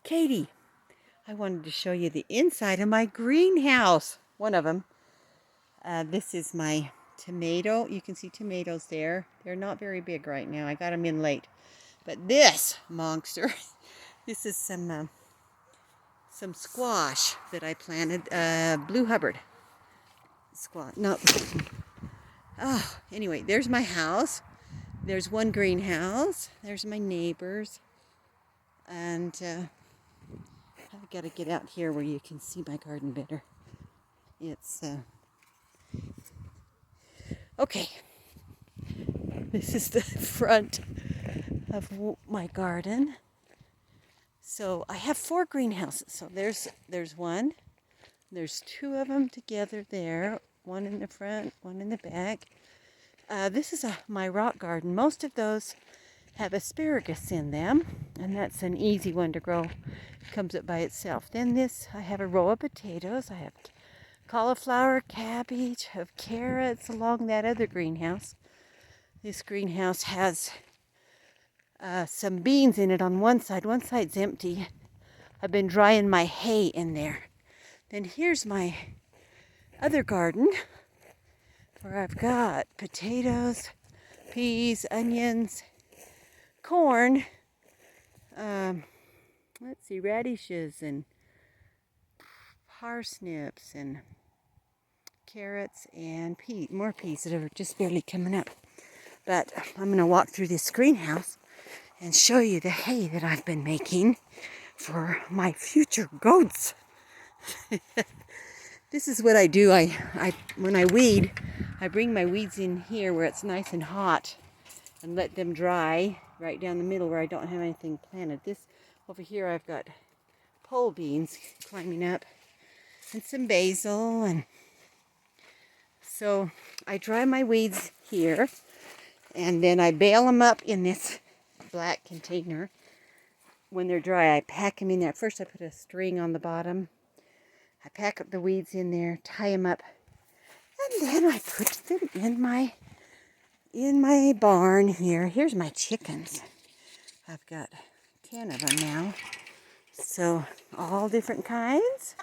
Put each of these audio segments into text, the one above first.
Katie, I wanted to show you the inside of my greenhouse. One of them. This is my tomato. You can see tomatoes there. They're not very big right now. I got them in late. But this monster, this is some squash that I planted. Blue Hubbard squash. No. Oh, anyway, there's my house. There's one greenhouse. There's my neighbors. And I've got to get out here where you can see my garden better. It's okay. This is the front of my garden. So I have 4 greenhouses. So there's one. There's 2 of them together there. One in the front, one in the back. This is my rock garden. Most of those have asparagus in them, and that's an easy one to grow. It comes up by itself. Then this, I have a row of potatoes. I have cauliflower, cabbage, I have carrots along that other greenhouse. This greenhouse has some beans in it on one side. One side's empty. I've been drying my hay in there. Then here's my other garden where I've got potatoes, peas, onions, corn, let's see, radishes and parsnips and carrots and more peas that are just barely coming up. But I'm going to walk through this greenhouse and show you the hay that I've been making for my future goats. This is what I do. When I weed, I bring my weeds in here where it's nice and hot and let them dry right down the middle where I don't have anything planted. This over here I've got pole beans climbing up and some basil, and so I dry my weeds here and then I bale them up in this black container. When they're dry, I pack them in there. First I put a string on the bottom. I pack up the weeds in there, tie them up, and then I put them in my barn here. Here's my chickens. I've got 10 of them now. So all different kinds.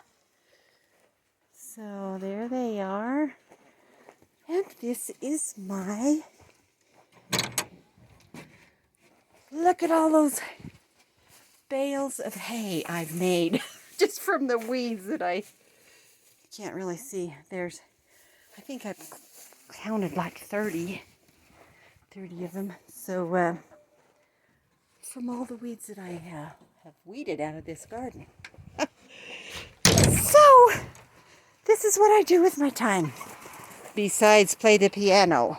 So there they are. And this is look at all those bales of hay I've made just from the weeds that I can't really see. I think I've counted like 30 of them. So from all the weeds that I have weeded out of this garden. So this is what I do with my time, besides play the piano.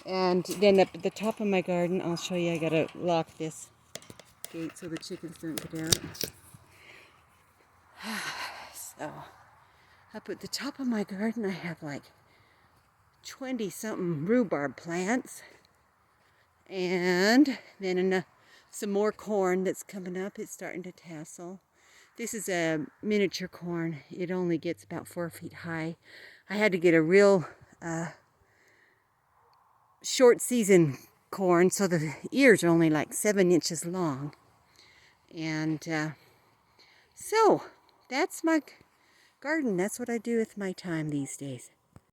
And then at the top of my garden, I'll show you, I gotta lock this gate so the chickens don't get out. So up at the top of my garden, I have like 20-something rhubarb plants. And then some more corn that's coming up. It's starting to tassel. This is a miniature corn. It only gets about 4 feet high. I had to get a real short season corn, so the ears are only like 7 inches long. And so that's my garden. That's what I do with my time these days.